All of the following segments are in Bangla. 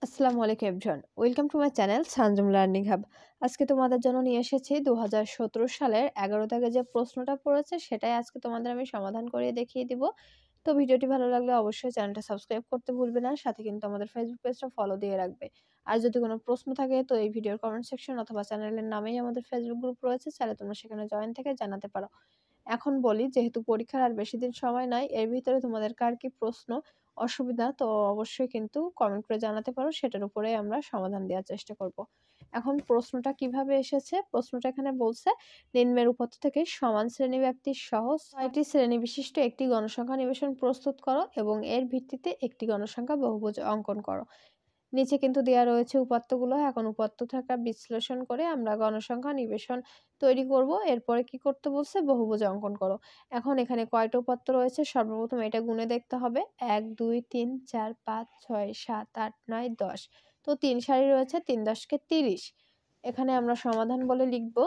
আসসালামু আলাইকুম everyone. Welcome to my channel Sanjum learning hub. আজকে তোমাদের জন্য নিয়ে এসেছি ২০১৭ সালের ১১ থেকে যে প্রশ্নটা পড়েছে সেটাই আজকে তোমাদের আমি সমাধান করিয়ে দেখিয়ে দিব। তো ভিডিওটি ভালো লাগলে অবশ্যই চ্যানেলটা সাবস্ক্রাইব করতে ভুলবে না। সাথে কিন্তু আমাদের ফেসবুক পেজটা ফলো দিয়ে রাখবে। আর যদি কোনো প্রশ্ন থাকে তো এই ভিডিওর কমেন্ট সেকশন অথবা চ্যানেলের নামেই আমাদের ফেসবুক গ্রুপ রয়েছে। চাইলে তোমরা সেখানে জয়েন থেকে জানাতে পারো। এখন বলি, যেহেতু পরীক্ষার আর বেশি দিন সময় নাই, এর ভিতরে তোমাদের কার কি প্রশ্ন অসুবিধা তো অবশ্যই কিন্তু কমেন্ট করে জানাতে পারো। সেটার উপরে আমরা সমাধান দেওয়ার চেষ্টা করব। এখন প্রশ্নটা কিভাবে এসেছে? প্রশ্নটা এখানে বলছে, নিম্নের উপাত্ত থেকে সমান শ্রেণীব্যাপ্তির সহ ৬টি শ্রেণী বিশিষ্ট একটি গণসংখ্যা নিবেশন প্রস্তুত করো এবং এর ভিত্তিতে একটি গণসংখ্যা বহুভুজ অঙ্কন করো। নিচে কিন্তু দেয়া রয়েছে উপাত্তগুলো। এখন উপাত্ত থাকা বিশ্লেষণ করে আমরা গণসংখ্যা নিবেশন তৈরি করব। এরপরে কি করতে বলছে? বহুভুজ অঙ্কন করো। এখন এখানে কয়টা উপাত্ত রয়েছে? সর্বপ্রথম এটা গুণে দেখতে হবে। ১, ২, ৩, ৪, ৫, ৬, ৭, ৮, ৯, ১০। তো ৩ সারি রয়েছে, ৩ × ১০ = ৩০। এখানে আমরা সমাধান বলে লিখব।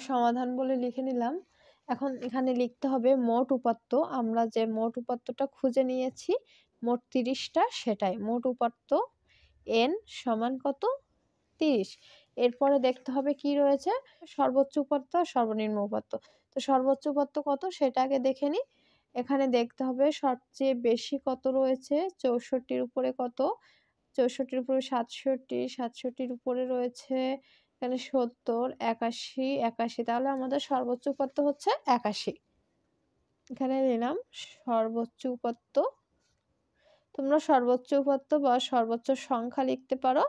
সমাধান বলে লিখে নিলাম। এখন এখানে লিখতে হবে মোট উপাত্ত। আমরা যে মোট উপাত্তটা খুঁজে নিয়েছি, মোট ৩০টা, সেটাই মোট উপাত্ত n সমান কত? ৩০। এরপরে দেখতে হবে কি রয়েছে? সর্বোচ্চ উপাত্ত আর সর্বনিম্ন উপাত্ত। তো সর্বোচ্চ উপাত্ত কত সেটা আগে দেখে নিই। এখানে দেখতে হবে সবচেয়ে বেশি কত রয়েছে? ৬৪-র উপরে কত? ৬৪-র উপরে ৬৭, ৬৭-র উপরে রয়েছে এখানে ৭০, ৮১, ৮১। তাহলে আমাদের সর্বোচ্চ উপাত্ত হচ্ছে ৮১। এখানে নিলাম সর্বোচ্চ উপাত্ত। তোমরা সর্বোচ্চ উপাত্ত বা সর্বোচ্চ সংখ্যা লিখতে পারো।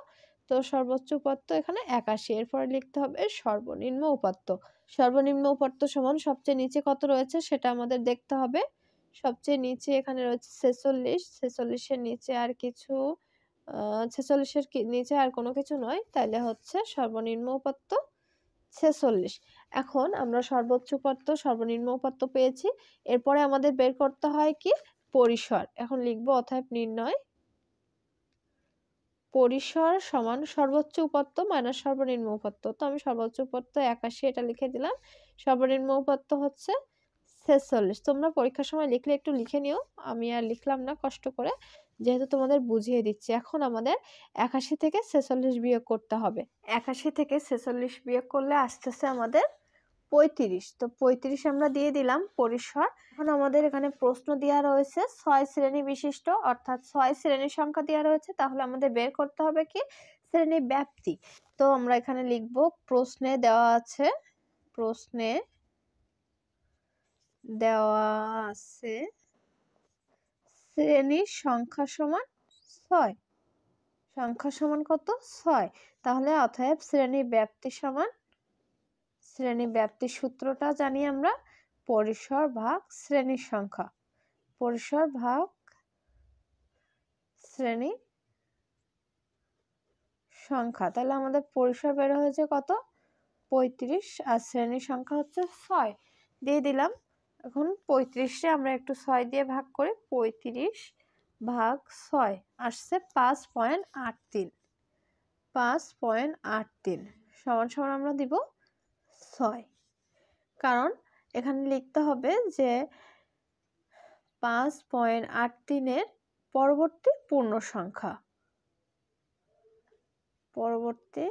তো সর্বোচ্চ উপাত্ত এখানে ৮১। এরপরে লিখতে হবে সর্বনিম্ন উপাত্ত। সর্বনিম্ন উপাত্ত সমান সবচেয়ে নিচে কত রয়েছে সেটা আমাদের দেখতে হবে। সবচেয়ে নিচে এখানে রয়েছে ৪৬। ৪৬ এর নিচে আর কিছু ৪৬ এর নিচে আর কোনো কিছু নয়। তাইলে হচ্ছে সর্বনিম্ন উপাত্ত ৪৬। এখন আমরা সর্বোচ্চ উপাত্ত, সর্বনিম্ন উপাত্ত পেয়েছি। এরপরে আমাদের বের করতে হয় কি? পরিসর। এখন লিখব অতএব নির্ণয় পরিসর সমান সর্বোচ্চ উপাত্ত মাইনাস সর্বনিম্ন উপাত্ত। তো আমি সর্বোচ্চ উপাত্ত ৮১ এটা লিখে দিলাম। সর্বনিম্ন উপাত্ত হচ্ছে ৪৬। তোমরা পরীক্ষার সময় লিখলে একটু লিখে নিও। আমি আর লিখলাম না কষ্ট করে, যেহেতু তোমাদের বুঝিয়ে দিচ্ছি। এখন আমাদের ৮১ থেকে ৪৬ বিয়োগ করতে হবে। ৮১ থেকে ৪৬ বিয়োগ করলে আসতেছে আমাদের ৩৫। তো ৩৫ আমরা দিয়ে দিলাম পরিসর। এখন আমাদের এখানে প্রশ্ন দেওয়া রয়েছে ৬ শ্রেণী বিশিষ্ট, অর্থাৎ ৬ শ্রেণীর সংখ্যা দেওয়া রয়েছে। তাহলে আমাদের বের করতে হবে কি? শ্রেণী ব্যাপ্তি। তো আমরা এখানে লিখব, প্রশ্নে দেওয়া আছে, প্রশ্নে দেওয়া আছে শ্রেণীর সংখ্যা সমান ৬। সংখ্যা সমান কত? ৬। তাহলে অতএব শ্রেণী ব্যাপ্তি সমান, শ্রেণী ব্যাপ্তির সূত্রটা জানি আমরা, পরিসর ভাগ শ্রেণীর সংখ্যা। পরিসর ভাগ শ্রেণী সংখ্যা। তাহলে আমাদের পরিসর বের হয়েছে কত? ৩৫ আর শ্রেণীর সংখ্যা হচ্ছে ৬। দিয়ে দিলাম। এখন ৩৫-ে আমরা একটু ৬ দিয়ে ভাগ করি। ৩৫ ভাগ ৬ আসছে ৫.৮৩। ৫.৮৩ সমান সমান আমরা দিব ৬। কারণ এখানে লিখতে হবে যে ৫.৮৩-এর পরবর্তী পূর্ণ সংখ্যা। পরবর্তী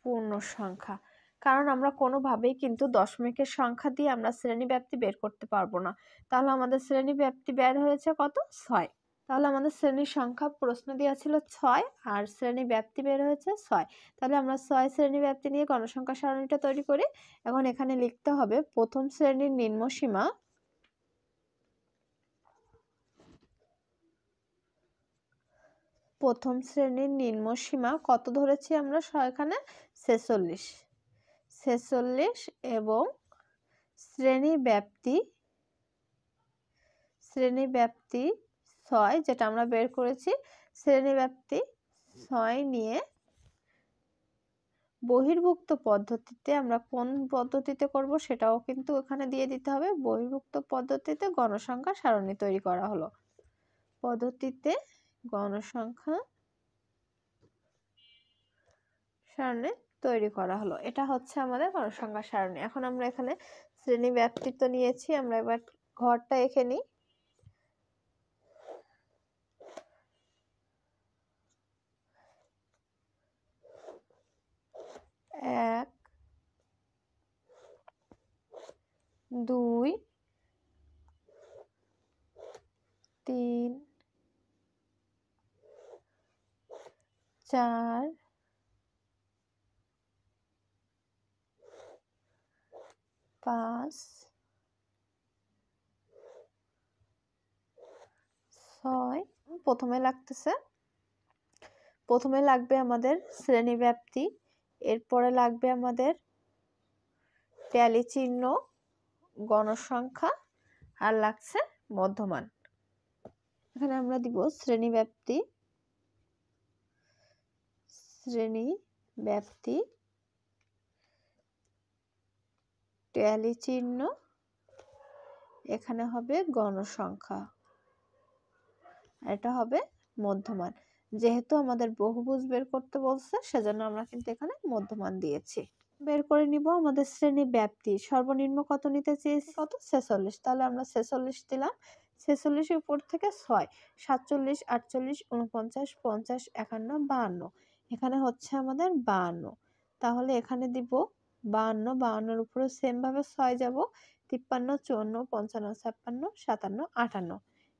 পূর্ণ সংখ্যা। কারণ আমরা কোনোভাবেই কিন্তু দশমিকের সংখ্যা দিয়ে আমরা শ্রেণী ব্যাপ্তি বের করতে পারবো না। তাহলে আমাদের শ্রেণী ব্যাপ্তি বের হয়েছে কত? ৬। তাহলে আমাদের শ্রেণীর সংখ্যা প্রশ্ন দেওয়া ছিল ৬ আর শ্রেণী ব্যাপ্তি বের হয়েছে ৬। তাহলে আমরা ৬ শ্রেণী ব্যাপ্তি নিয়ে গণসংখ্যা সারণীটা তৈরি করি। এখন এখানে লিখতে হবে প্রথম শ্রেণীর নিম্নসীমা, প্রথম শ্রেণীর নিম্নসীমা কত ধরেছি আমরা? এখানে ৪৬। ৪৬ এবং শ্রেণী ব্যাপ্তি ৬ যেটা আমরা বের করেছি। শ্রেণী ব্যাপ্তি ৬ নিয়ে বহির্ভুক্ত পদ্ধতিতে, আমরা কোন পদ্ধতিতে করব সেটাও কিন্তু এখানে দিয়ে দিতে হবে। বহির্ভুক্ত পদ্ধতিতে গণসংখ্যা সারণী তৈরি করা হলো। পদ্ধতিতে গণসংখ্যা সারণী তৈরি করা হলো। এটা হচ্ছে আমাদের গণসংখ্যা সারণী। এখন আমরা এখানে শ্রেণী ব্যাপ্তি তো নিয়েছি, আমরা এবার ঘরটা এঁকে নিই। এক, দুই, তিন, চার, পাঁচ, ছয়। প্রথমে লাগবে আমাদের শ্রেণী ব্যাপ্তি, এরপরে লাগবে আমাদের ট্যালি চিহ্ন, গণসংখ্যা, আর লাগছে মধ্যমান। এখানে আমরা দিব শ্রেণী ব্যাপ্তি, ট্যালি চিহ্ন, এখানে হবে গণসংখ্যা, এটা হবে মধ্যমান। যেহেতু আমাদের বহুভুজ বের করতে বলছে, সেজন্য আমরা কিন্তু এখানে মধ্যমান দিয়েছি। বের করে নিব আমাদের শ্রেণী ব্যাপ্তি। সর্বনিম্ন কত নিতে চেয়েছি? কত? 46। তাহলে আমরা 46 দিলাম। 46 এর উপর থেকে 6, 47, 48, 49, 50, 51, 52। এখানে হচ্ছে আমাদের 52। তাহলে এখানে দিব 52, 52 এর উপরে সেম ভাবে 6 যাব, 53, 54, 55, 56, 57, 58।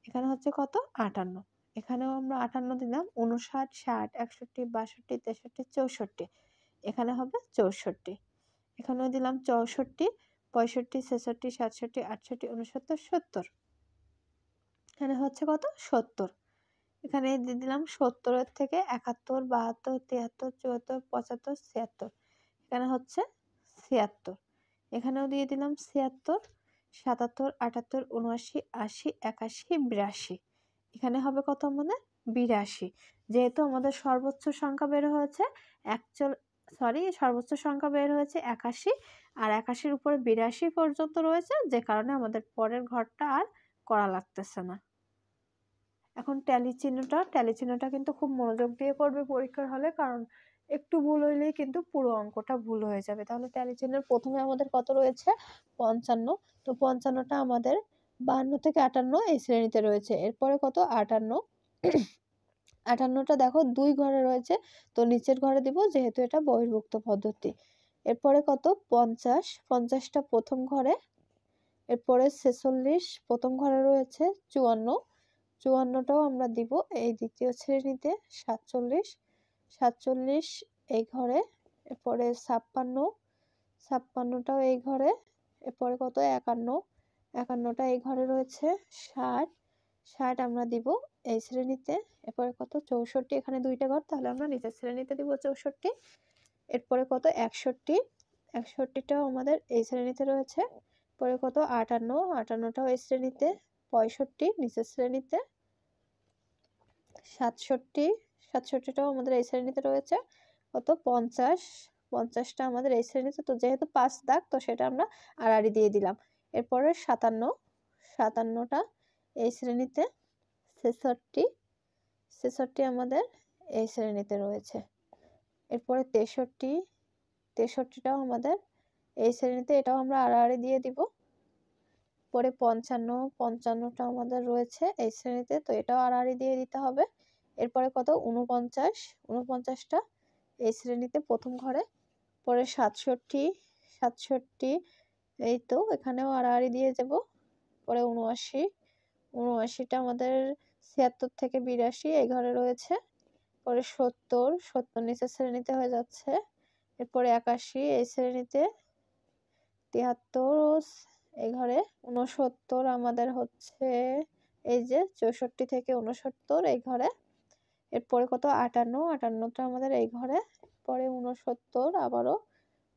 এখানে হচ্ছে কত? 58। এখানেও আমরা 58 দিলাম। 59, 60, 61, 62, 63, 64। এখানে হবে 64। এখানেও দিলাম 64, 65, 66, 67, 68, 69, 70। এখানে হচ্ছে কত? 70। এখানে দিয়ে দিলাম 70 এর থেকে 71, 72, 73, 74, 75, 76। এখানে হচ্ছে 76। এখানেও দিয়ে দিলাম 76, 77, 78, 79, 80, 81, 82। এখানে হবে কত আমাদের? 82। যেহেতু আমাদের সর্বোচ্চ সংখ্যা বের হয়েছে সর্বোচ্চ সংখ্যা বের হয়েছে 81, আর 81-র উপরে 82 পর্যন্ত রয়েছে, যে কারণে আমাদের পরের ঘরটা আর করা লাগতেছে না। এখন ট্যালি চিহ্নটা কিন্তু খুব মনোযোগ দিয়ে করবে পরীক্ষার হলে, কারণ একটু ভুল হইলেই কিন্তু পুরো অঙ্কটা ভুল হয়ে যাবে। তাহলে ট্যালি চিহ্নের প্রথমে আমাদের কত রয়েছে? 55। তো 55টা আমাদের 52 থেকে 58 এই শ্রেণীতে রয়েছে। এরপরে কত? 58। 58টা দেখো 2 ঘরে রয়েছে, তো নিচের ঘরে দিব, যেহেতু এটা বহির্ভুক্ত পদ্ধতি। এরপরে কত? 50। 50টা প্রথম ঘরে। এরপরে 46 প্রথম ঘরে রয়েছে। 54। 54টাও আমরা দিব এই দ্বিতীয় শ্রেণীতে। 47। 47 এই ঘরে। এরপরে 56। 56টাও এই ঘরে। এরপরে কত? 51। 51টা এই ঘরে রয়েছে। 60। 60 আমরা দিব এই শ্রেণীতে। এরপরে কত? 64। এখানে 2টা ঘর, তাহলে আমরা নিচের শ্রেণীতে দিব 64। এরপরে কত? 61। 61টাও আমাদের এই শ্রেণীতে রয়েছে। পরে কত? 58। 58টাও এই শ্রেণীতে। 65 নিচের শ্রেণীতে। 67। 67টাও আমাদের এই শ্রেণীতে রয়েছে। কত? 50। 50টা আমাদের এই শ্রেণীতে। তো যেহেতু 5 দাগ, তো সেটা আমরা আড়াআড়ি দিয়ে দিলাম। এরপরে 57। 57টা এই শ্রেণীতে। 66। 66 আমাদের এই শ্রেণীতে রয়েছে। এরপরে 63। 63টাও আমাদের এই শ্রেণীতে, এটাও আমরা আড়াআড়ি দিয়ে দিব। পরে 55। 55টা আমাদের রয়েছে এই শ্রেণীতে, তো এটাও আড়াআড়ি দিয়ে দিতে হবে। এরপরে কত? 49। 49টা এই শ্রেণীতে প্রথম ঘরে। পরে 67। 67 এই তো, এখানেও আড়াআড়ি দিয়ে যাব। পরে 79। 79টা আমাদের 76 থেকে 82 এই ঘরে রয়েছে। পরে 70। 70 নিচের শ্রেণীতে হয়ে যাচ্ছে। এরপরে 81 এই শ্রেণীতে। 73 এই ঘরে। 69 আমাদের হচ্ছে এই যে 64 থেকে 69 এই ঘরে। এরপরে কত? 58। 58টা আমাদের এই ঘরে। পরে 69 আবারও।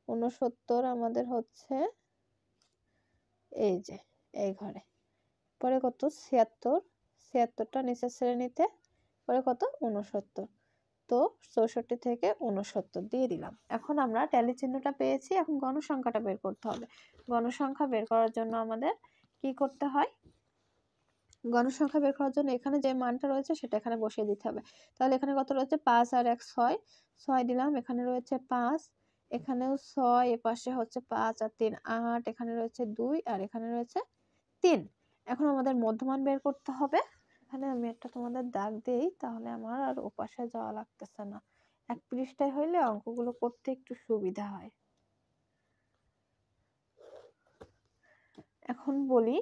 69 আমাদের হচ্ছে এই যে এই ঘরে। পরে কত? 76। 76টা নিচের শ্রেণীতে। পরে কত? 69। তো 64 থেকে 69 দিয়ে দিলাম। এখন আমরা ট্যালি চিহ্নটা পেয়েছি, এখন গণসংখ্যাটা বের করতে হবে। গণসংখ্যা বের করার জন্য আমাদের কি করতে হয়? গণসংখ্যা বের করার জন্য এখানে যে মানটা রয়েছে সেটা এখানে বসিয়ে দিতে হবে। তাহলে এখানে কত রয়েছে? 5 আর 1 6। 6 দিলাম। এখানে রয়েছে 5। এখানেও 6, এপাশে হচ্ছে 5 আর 3 8, এখানে রয়েছে 2 আর এখানে রয়েছে 3। এখন আমাদের মধ্যমান বের করতে হবে। এখানে আমি একটা তোমাদের দাগ দেই, তাহলে আমার আর ওপাশে যাওয়া লাগতেছে না। এক পৃষ্ঠায় হইলে অঙ্কগুলো করতে একটু সুবিধা হয়। এখন বলি,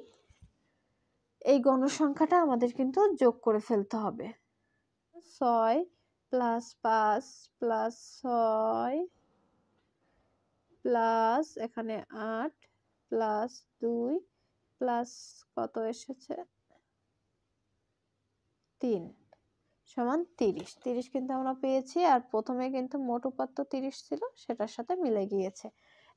এই গণসংখ্যাটা আমাদের কিন্তু যোগ করে ফেলতে হবে। 6 প্লাস 5 প্লাস 6 প্লাস এখানে 8 প্লাস 2 প্লাস কত এসেছে 3 সমান 30। 30 কিন্তু আমরা পেয়েছি, আর প্রথমে কিন্তু মোট উপাত্ত 30 ছিল, সেটার সাথে মিলে গিয়েছে।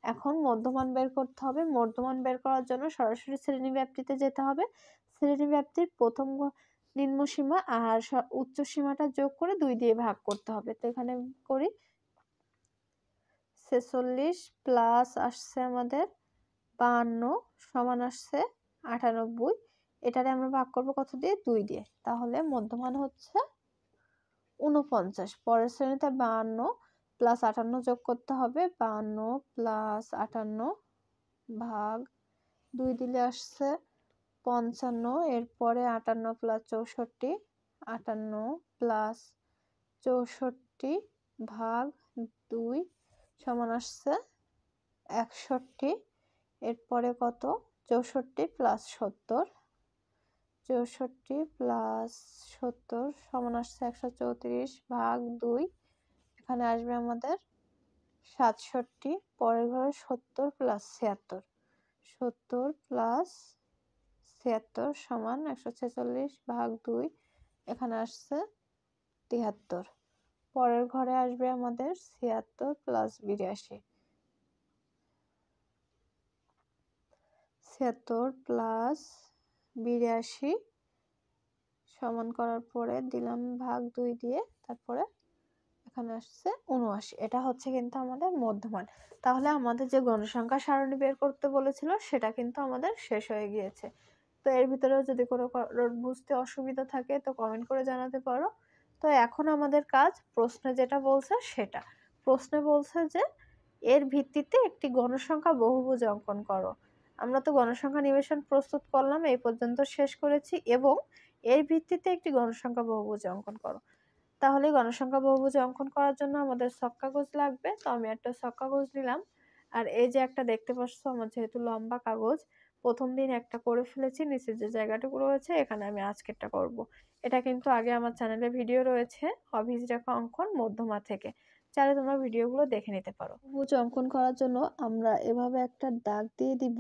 এখন মধ্যমান বের করতে হবে। মধ্যমান বের করার জন্য সরাসরি শ্রেণীব্যাপ্তিতে যেতে হবে। শ্রেণীব্যাপ্তির প্রথম নিম্ন সীমা আর উচ্চ সীমাটা যোগ করে 2 দিয়ে ভাগ করতে হবে। তো এখানে করি, 46 প্লাস আসছে আমাদের 52 সমান আসছে 98। এটারে আমরা ভাগ করব কত দিয়ে? 2 দিয়ে। তাহলে মধ্যমান হচ্ছে 49। পরের শ্রেণীতে 52 প্লাস 58 যোগ করতে হবে। 52 প্লাস 58 ভাগ 2 দিলে আসছে 55। এরপরে 58 প্লাস 64, 58 প্লাস 64 ভাগ 2 সমান আসছে 61। এরপরে কত? 64 প্লাস 70, 64 প্লাস 70 সমান আসছে 134 ভাগ 2। এখানে আসবে আমাদের 67। পরের ঘরে 70 প্লাস 76, 70 প্লাস 76 সমান 146 ভাগ 2। এখানে আসছে 73। পরের ঘরে আসবে আমাদের 76 প্লাস 82, 76 প্লাস 82 সমান করার পরে দিলাম ভাগ 2 দিয়ে, তারপরে এখানে আসছে 79। এটা হচ্ছে কিন্তু আমাদের মধ্যমান। তাহলে আমাদের যে গণসংখ্যা সারণী বের করতে বলেছিল সেটা কিন্তু আমাদের শেষ হয়ে গিয়েছে। তো এর ভিতরেও যদি কোনো বুঝতে অসুবিধা থাকে তো কমেন্ট করে জানাতে পারো। তো এখন আমাদের কাজ প্রশ্নে যেটা বলছে সেটা। প্রশ্নে বলছে যে এর ভিত্তিতে একটি গণসংখ্যা বহুভুজ অঙ্কন করো। আমরা তো গণসংখ্যা নিবেশন প্রস্তুত করলাম, এই পর্যন্ত শেষ করেছি, এবং এর ভিত্তিতে একটি গণসংখ্যা বহুভুজ অঙ্কন করো। তাহলে গণসংখ্যা বহুভুজ অঙ্কন করার জন্য আমাদের ছক কাগজ লাগবে। তো আমি একটা ছক কাগজ নিলাম, আর এই যে একটা দেখতে পাচ্ছ আমার যেহেতু লম্বা কাগজ, প্রথম দিন একটা করে ফেলেছি, নিচে যে জায়গাটুকু রয়েছে এখানে আমি আজকেরটা করব। এটা কিন্তু আগে আমার চ্যানেলে ভিডিও রয়েছে অভিজ রেখা অঙ্কন মধ্যমা থেকে, চাইলে তোমরা ভিডিওগুলো দেখে নিতে পারো। বহুভুজ অঙ্কন করার জন্য আমরা এভাবে একটা দাগ দিয়ে দিব।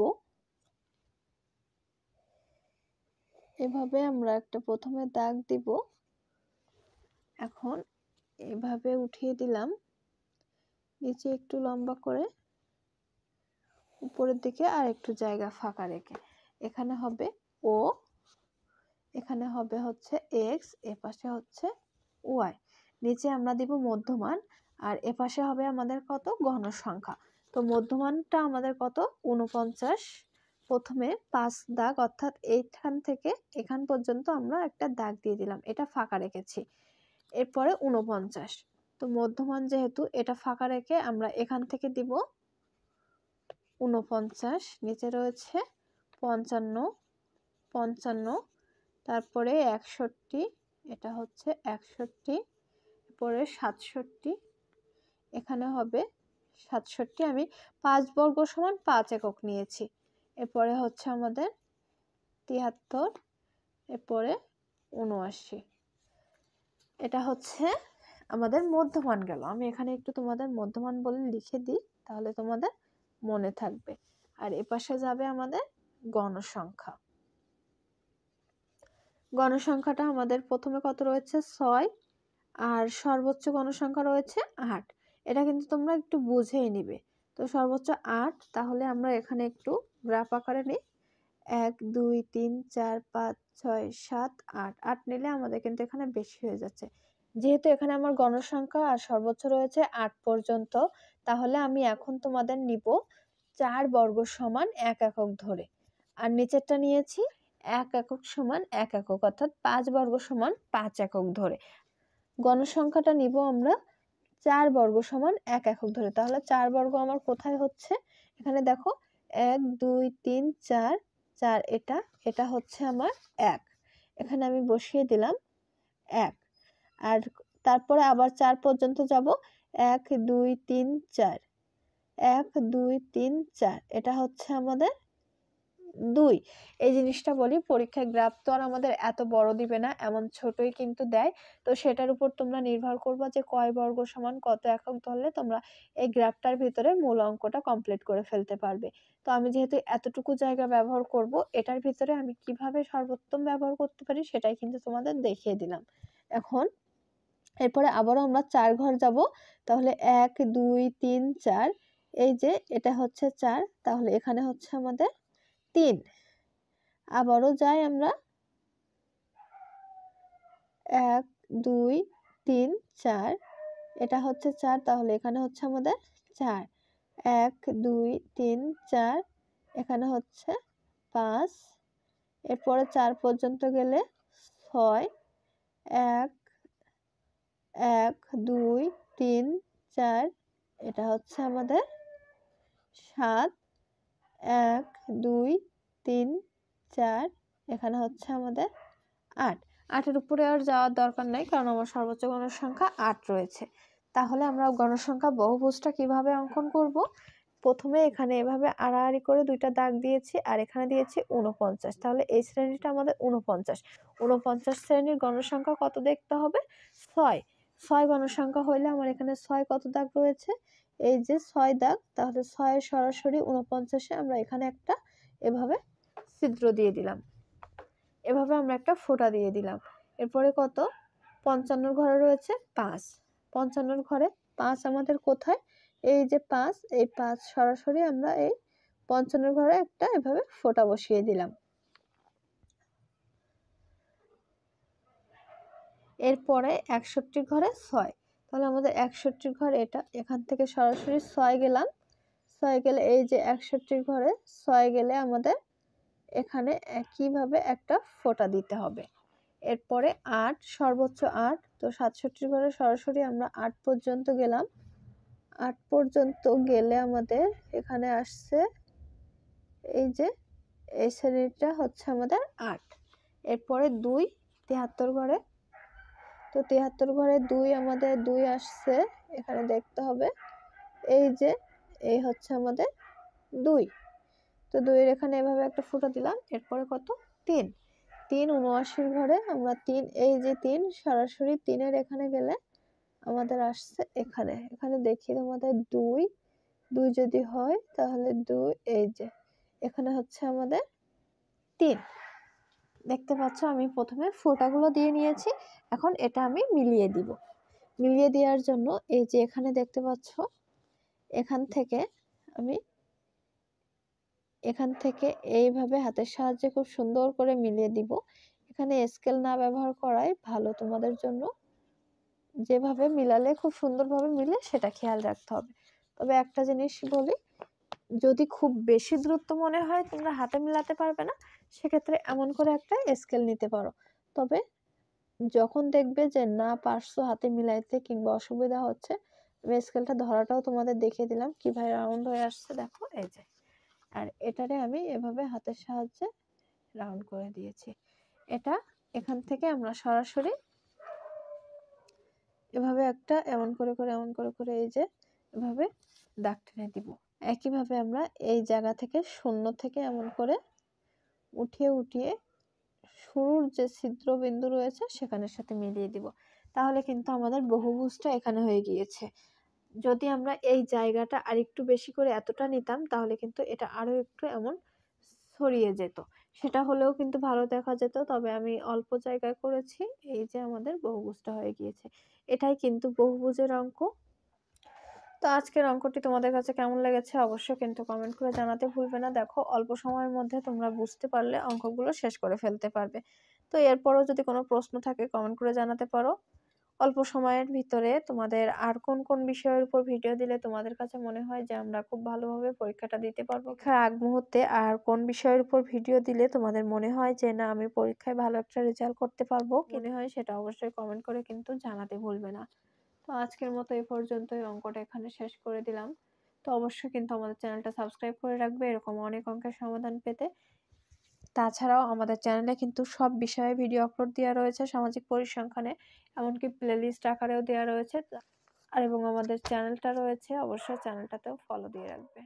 এভাবে আমরা একটা প্রথমে দাগ দিব। এখন এভাবে উঠিয়ে দিলাম, নিচে একটু লম্বা করে, উপরের দিকে আর একটু জায়গা ফাঁকা রেখে। এখানে হবে ও, এখানে হবে হচ্ছে এক্স, এপাশে হচ্ছে ওয়াই। নিচে আমরা দিব মধ্যমান, আর এপাশে হবে আমাদের কত? গণসংখ্যা। তো মধ্যমানটা আমাদের কত? 49। প্রথমে 5 দাগ, অর্থাৎ এইখান থেকে এখান পর্যন্ত আমরা একটা দাগ দিয়ে দিলাম, এটা ফাঁকা রেখেছি। এরপরে 49। তো মধ্যমান যেহেতু, এটা ফাঁকা রেখে আমরা এখান থেকে দিব 49। নিচে রয়েছে 55, 55, তারপরে 61, এটা হচ্ছে 61, পরে 67, এখানে হবে 67। আমি 5 বর্গ সমান 5 একক নিয়েছি। এরপরে হচ্ছে আমাদের 73, এরপরে 79। এটা হচ্ছে আমাদের মধ্যমান গেল। আমি এখানে একটু তোমাদের মধ্যমান বলে লিখে দিই, তাহলে তোমাদের মনে থাকবে। আর এপাশে যাবে আমাদের গণসংখ্যা। গণসংখ্যাটা আমাদের প্রথমে কত রয়েছে? 6, আর সর্বোচ্চ গণসংখ্যা রয়েছে 8। এটা কিন্তু তোমরা একটু বুঝেই নিবে। তো সর্বোচ্চ 8, তাহলে আমরা এখানে একটু গ্রাফ আকারে নিই। 1 2 3 4 5 6 7 8, 8 নিলে আমাদের কিন্তু এখানে বেশি হয়ে যাচ্ছে। যেহেতু এখানে আমার গণসংখ্যা আর সর্বোচ্চ রয়েছে 8 পর্যন্ত, তাহলে আমি এখন তোমাদের নিব 4 বর্গ সমান 1 একক ধরে, আর নিচেরটা নিয়েছি 1 একক সমান 1 একক, অর্থাৎ 5 বর্গ সমান 5 একক ধরে। গণসংখ্যাটা নিব আমরা 4 বর্গ সমান 1 একক ধরে। তাহলে 4 বর্গ আমার কোথায় হচ্ছে? এখানে দেখো 1 2 3 4, 4 এটা হচ্ছে আমার 1। এখানে আমি বসিয়ে দিলাম 1। আর তারপরে আবার 4 পর্যন্ত যাব। 1 2 3 4, 1 2 3 4, এটা হচ্ছে আমাদের 2। এই জিনিসটা বলি, পরীক্ষায় গ্রাফ তো আর আমাদের এত বড় দিবে না, এমন ছোটই কিন্তু দেয়। তো সেটার উপর তোমরা নির্ভর করবা যে কয় বর্গ সমান কত একক ধরলে তোমরা এই গ্রাফটার ভিতরে মূল অঙ্কটা কমপ্লিট করে ফেলতে পারবে। তো আমি যেহেতু এতটুকু জায়গা ব্যবহার করব, এটার ভিতরে আমি কিভাবে সর্বোত্তম ব্যবহার করতে পারি সেটাই কিন্তু তোমাদের দেখিয়ে দিলাম। এখন এরপরে আবারও আমরা 4 ঘর যাব। তাহলে 1 2 3 4, এই যে এটা হচ্ছে 4, তাহলে এখানে হচ্ছে আমাদের 3। আবারও যাই আমরা 1 2 3 4, এটা হচ্ছে 4, তাহলে এখানে হচ্ছে আমাদের 4। 1 2 3 4, এখানে হচ্ছে 5। এরপরে 4 পর্যন্ত গেলে 6। 1 1 2 3 4, এটা হচ্ছে আমাদের 7। 1 2 3 4, এখানে হচ্ছে আমাদের 8। 8-এর উপরে আর যাওয়ার দরকার নাই, কারণ আমার সর্বোচ্চ গণসংখ্যা 8 রয়েছে। তাহলে আমরা গণসংখ্যা বহুভুজটা কিভাবে অঙ্কন করব? প্রথমে এখানে এভাবে আড়াআড়ি করে দুইটা দাগ দিয়েছি, আর এখানে দিয়েছি 49। তাহলে এই শ্রেণীটা আমাদের 49। 49 শ্রেণীর গণসংখ্যা কত দেখতে হবে? 6। 6 গণসংখ্যা হইলে আমার এখানে 6 কত দাগ রয়েছে? এই যে 6 দাগ। তাহলে 6 সরাসরি 49-এ আমরা এখানে একটা এভাবে ছিদ্র দিয়ে দিলাম, এভাবে আমরা একটা ফোঁটা দিয়ে দিলাম। এরপরে কত? 55 ঘরে রয়েছে 5। 55 ঘরে 5 আমাদের কোথায়? এই যে 5, এই 5 সরাসরি আমরা এই 55 ঘরে একটা এভাবে ফোঁটা বসিয়ে দিলাম। এরপরে 61 ঘরে 6, তাহলে আমাদের 61 ঘর এটা, এখান থেকে সরাসরি 6 গেলাম। 6 গেলে এই যে 61 ঘরে 6 গেলে আমাদের এখানে একইভাবে একটা ফোঁটা দিতে হবে। এরপরে 8, সর্বোচ্চ 8, তো 67 ঘরে সরাসরি আমরা 8 পর্যন্ত গেলাম। 8 পর্যন্ত গেলে আমাদের এখানে আসছে এই যে এই শ্রেণীটা হচ্ছে আমাদের 8। এরপরে 2, 73 ঘরে, তো 73 ঘরে 2 আমাদের 2 আসছে, এখানে দেখতে হবে এই যে এই হচ্ছে আমাদের 2। তো 2 এর এখানে এভাবে একটা ফোঁটা দিলাম। এরপরে কত? 3। 3 79 ঘরে আমরা 3, এই যে 3 সরাসরি 3 এর এখানে গেলে আমাদের আসছে এখানে। এখানে দেখি তোমাদের 2 2 যদি হয় তাহলে 2, এই যে এখানে হচ্ছে আমাদের 3। দেখতে পাচ্ছ আমি প্রথমে ফোঁটাগুলো দিয়ে নিয়েছি, এখন এটা আমি মিলিয়ে দিব। মিলিয়ে দেওয়ার জন্য এই যে এখানে দেখতে পাচ্ছ, এখান থেকে আমি এইভাবে হাতের সাহায্যে খুব সুন্দর করে মিলিয়ে দিব। এখানে স্কেল না ব্যবহার করাই ভালো তোমাদের জন্য। যেভাবে মিলালে খুব সুন্দরভাবে মিলে সেটা খেয়াল রাখতে হবে। তবে একটা জিনিস বলি, যদি খুব বেশি দূরত্ব মনে হয় তোমরা হাতে মিলাতে পারবে না, সেক্ষেত্রে এমন করে একটা স্কেল নিতে পারো। তবে যখন দেখবে যে না পারছো হাতে মিলাইতে কিংবা অসুবিধা হচ্ছে, আমি স্কেলটা ধরাটাও তোমাদের দেখিয়ে দিলাম কিভাবে রাউন্ড হয়ে আসছে। দেখো এই যে, আর এটারে আমি এভাবে হাতের সাহায্যে রাউন্ড করে দিয়েছি। এটা এখান থেকে আমরা সরাসরি এভাবে একটা এমন করে এই যে এভাবে দাগ টেনে দিব। একইভাবে আমরা এই জায়গা থেকে শূন্য থেকে এমন করে উঠিয়ে শুরুর যে ছিদ্র বিন্দু রয়েছে সেখানের সাথে মিলিয়ে দিব। তাহলে কিন্তু আমাদের বহুভুজটা এখানে হয়ে গিয়েছে। যদি আমরা এই জায়গাটা আরেকটু বেশি করে এতটা নিতাম তাহলে কিন্তু এটা আরো একটু এমন ছড়িয়ে যেত, সেটা হলেও কিন্তু ভালো দেখা যেত। তবে আমি অল্প জায়গায় করেছি, এই যে আমাদের বহুভুজটা হয়ে গিয়েছে। এটাই কিন্তু বহুভুজের অঙ্ক। তো আজকের অঙ্কটি তোমাদের কাছে কেমন লেগেছে অবশ্যই কিন্তু কমেন্ট করে জানাতে ভুলবে না। দেখো অল্প সময়ের মধ্যে তোমরা বুঝতে পারলে অঙ্কগুলো শেষ করে ফেলতে পারবে। তো এরপরও যদি কোনো প্রশ্ন থাকে কমেন্ট করে জানাতে পারো। অল্প সময়ের ভিতরে তোমাদের আর কোন কোন বিষয়ের উপর ভিডিও দিলে তোমাদের কাছে মনে হয় যে আমরা খুব ভালোভাবে পরীক্ষাটা দিতে পারবো, পরীক্ষার আগ মুহূর্তে আর কোন বিষয়ের উপর ভিডিও দিলে তোমাদের মনে হয় যে না আমি পরীক্ষায় ভালো একটা রেজাল্ট করতে পারবো মনে হয়, সেটা অবশ্যই কমেন্ট করে কিন্তু জানাতে ভুলবে না। তো আজকের মতো এই পর্যন্তই, অঙ্কটা এখানে শেষ করে দিলাম। তো অবশ্যই কিন্তু আমাদের চ্যানেলটা সাবস্ক্রাইব করে রাখবে এরকম অনেক অঙ্কের সমাধান পেতে। তাছাড়াও আমাদের চ্যানেলে কিন্তু সব বিষয়ে ভিডিও আপলোড দেওয়া রয়েছে, সামাজিক পরিসংখ্যানে, এমনকি প্লেলিস্ট আকারেও দেওয়া রয়েছে। আর এবং আমাদের চ্যানেলটা রয়েছে, অবশ্যই চ্যানেলটাতেও ফলো দিয়ে রাখবে।